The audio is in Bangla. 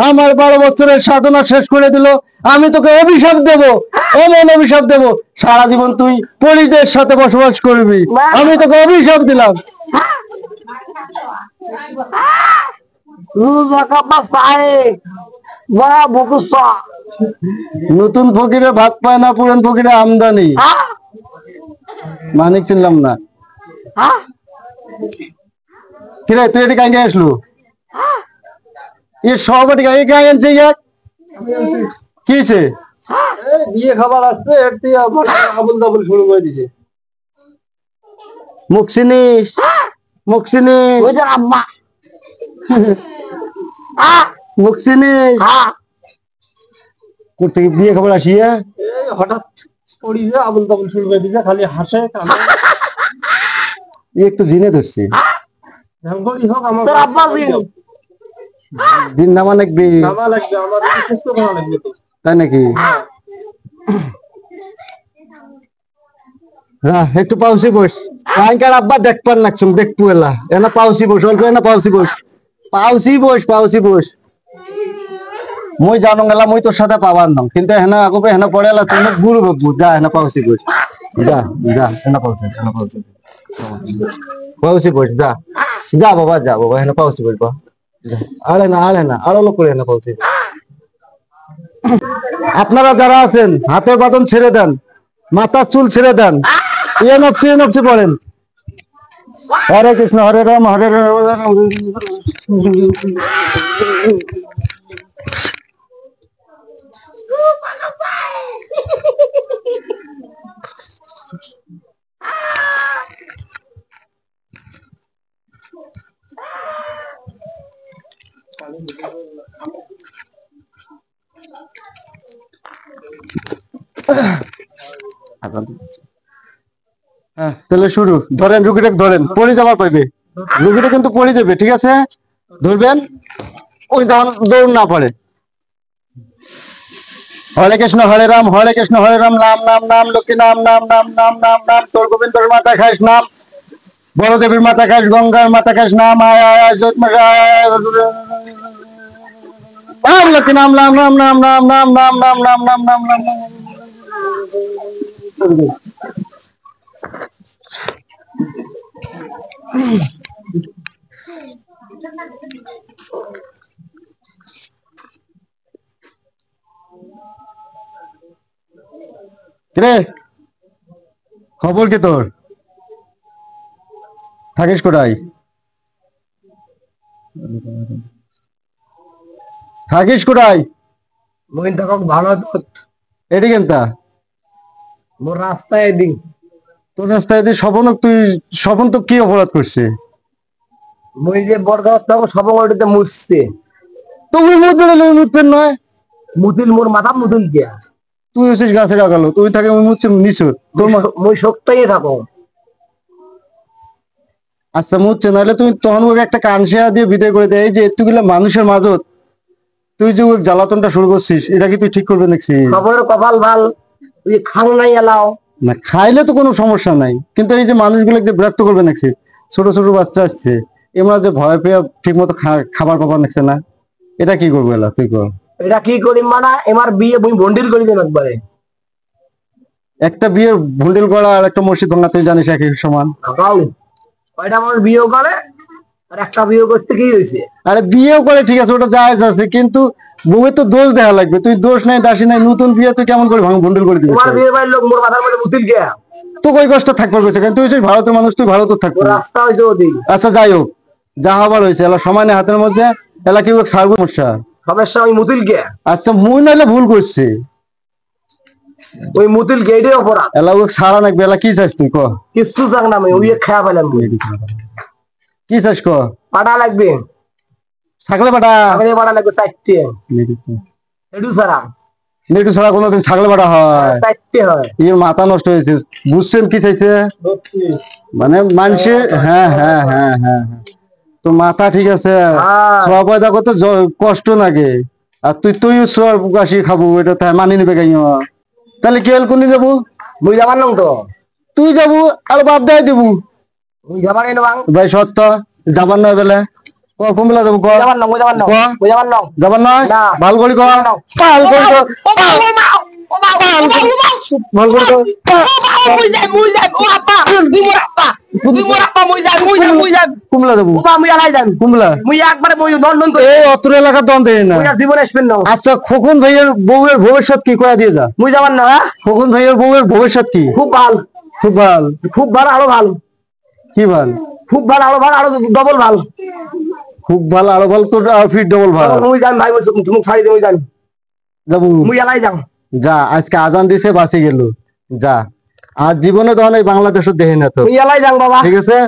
আমার 12 বছরের সাধনা শেষ করে দিল। আমি তোকে অভিশাপ দেব, এমন অভিশাপ দেব, সারা জীবন তুই পরিদের সাথে বসবাস করবি। আমি তোকে অভিশাপ দিলাম। নতুন ফকিরে ভাত পায় না, পুরান ফকিরে আমদানি। মানিক চিনলাম না। কিরে তুই এটি কাইন্ডে আসলু? সহপাঠী গায়ে আনছে কি হয়েছে? বিয়ে খাবার আসছে, আবুল তাবুল শুরু করে দিছে। মুখ চিনিস? মুখ চিনিস? মুখ চিনিস? কোথেকে বিয়ে খাবার আসিয়া হঠাৎ পড়িছে, আবুল তাবুল শুরু করে দিছে, খালি হাসে একটু জিনে ধরছি। দিন নামা লাগবে, তাই নাকি? একটু পাউসি বস। কার আব্বা দেখবার লাগছুম, দেখবো এলা এনা পাউসি বস, অল্প এনা পাউসি বস, পাউসি বস, পাউসি বস। মই জানো গেলা, মই তোর সাথে পাবার নাম, কিন্তু হেনা আগবে হেনা পড়ে এলা তুমি গুরু বাবু। যা হেনা পাউসি বস, যা যা হেনা পাউসি, হেনা পাউসি পাউসি বস, যা যা বাবা, যা বাবা হেনা পাউসি বস। বা আরে না, আরে না, আরো লোক করে হেনা পাউসি। আপনারা যারা আছেন হাতের বাঁধন ছেড়ে দেন, মাথার চুল ছেড়ে দেন, এনফসি এনফসি পড়েন। হরে কৃষ্ণ হরে রাম হরে রাম। তাহলে শুরু। ধরেন রুগীটা, ধরেন, পড়ে যাবার পাইবে রুগীটা, কিন্তু পড়ে যাবে, ঠিক আছে? ধরবেন, ওই তখন দৌড় না পড়ে। হরে কৃষ্ণ হরে রাম হরে কৃষ্ণ হরে রাম, নাম নাম নাম লক্ষ্মী নাম নাম নাম নাম নাম নাম, তোর গোবিন্দর মাথা খাস নাম, বড় দেবীর মাথা খাস, গঙ্গার মাথা খাস নাম, আয় আয় আয় নাম লক্ষ্মী নাম নাম নাম নাম নাম নাম নাম নাম নাম নাম নাম নাম নাম। খবর কি তোর? থাকিস কোথায়? থাকিস কোথায়? ভালো এটি কেনতা মোর রাস্তায় এদিন, তোর রাস্তায় এদিন স্বপন, তুই স্বপন তো কি অপরাধ করছে? মই যে বরগাঁও থাকো স্বপন ওটিতে মুছছে। তুমি মুতবেন নয়, মুতিল মোর মাথা মুতিল গিয়া। তুই হচ্ছিস গাছে রাখালো, তুই থাকে নিচু, তোর মই শক্তাই থাকো। আচ্ছা মুচ্ছে, নাহলে তুমি তখন ওকে একটা কানসিয়া দিয়ে বিদায় করে দেয়। এই যে এতগুলো মানুষের মাঝত তুই যে জ্বালাতনটা শুরু করছিস, এটা কি তুই ঠিক করবে নাকি? খবর কপাল ভাল, তুই খাও নাই এলাও না, খাইলে তো কোনো সমস্যা নাই, কিন্তু এই যে মানুষগুলোকে বিরক্ত করবে নাকি? ছোট ছোট বাচ্চা আসছে, এমরা যে ভয় পেয়ে ঠিক মতো খাবার পাবার নাকছে না, এটা কি করবো? এলা তুই কর। এটা কি করি মানা, এমার বিয়ে বই ভন্ডিল করে দেন একবারে। একটা বিয়ে ভন্ডিল করা আর একটা মসজিদ ভাঙা তুই জানিস একই সমান? কয়টা মানুষ বিয়ে করে আর একটা বিয়ে করতে কি হয়েছে? আরে বিয়েও করে ঠিক আছে, ওটা জায়েজ আছে, কিন্তু বউয়ের তো দোষ দেখা লাগবে। তুই দোষ নাই দাসী নাই, নতুন বিয়ে তুই কেমন করে ভন্ডিল করে দিবি? তোমার বিয়ে বাড়ির লোক মোর মাথার মধ্যে মুতিল গিয়া, তো কই কষ্ট থাকবার কইছে কেন? তুই ভারতের মানুষ, তুই ভারত থাকবি, রাস্তা হয়েছে ওদিক। আচ্ছা যাই হোক, যা হবার হয়েছে, এলা সময় নেই হাতের মধ্যে, এলা কি সমস্যা সমস্যা আমি মুতিল গিয়া। আচ্ছা মুই নাইলে ভুল করছি, ওই মুতিল গেটে অপরাধ এলা ও সারা নাক বেলা কি চাস তুই ক কিছু জাং না আমি ওই খায়া পেলাম কি চাস ক পাটা লাগবে ছাগলে বাটা আগে পাটা লাগবে 4টে এডু সারা নেটু ছাড়া কোনোদিন ছাগলে বাটা হয় 4টে হয় এর মাথা নষ্ট হয়েছে বুঝছেন কি চাইছে মানে মানুষে হ্যাঁ হ্যাঁ হ্যাঁ হ্যাঁ তো মাথা ঠিক আছে সব পয়দা করতে কষ্ট লাগে আর তুই সর গাছি খাবো এটা তাই মানি নিবে গাই তাহলে কি হল কোনদিন যাবো মুই যাবার নাম তো তুই যাবো আর বাপ দেয় দিবু মুই যাবার এনে বাং ভাই সত্য যাবার নয় বেলা কোন বেলা যাবো যাবার না মুই যাবার না মুই যাবার না যাবার নয় ভাল করি কর ভাল করি কর ভাল করি কর মুই যাই ও আপা তুই মোর আপা মুই যাই কুমলা যাবো বাবা মুই আলাই যাম কুমলা মুই একবারে মুই দন্ডন করি এই অত্র এলাকা দন দেয় না মুই জীবন আসবেন না আচ্ছা খোকন ভাইয়ের বউয়ের ভবিষ্যৎ কি কয়া দিয়ে যা মুই যাবার না খোকন ভাইয়ের বউয়ের ভবিষ্যৎ কি খুব ভালো খুব ভাল খুব ভালো আরো ভালো কি ভাল খুব ভালো আরো ডবল ভালো খুব ভালো আরো ভালো তোর ফিট ডবল ভাল মুই যান ভাই তুমি ছাড়ি দে মুই যান যাবো মুই এলাই যাম যা আজকে আজান দিছে বাঁচি গেল যা আর জীবনে তখন এই বাংলাদেশের দেখে না তো মুই এলাই যাম বাবা ঠিক আছে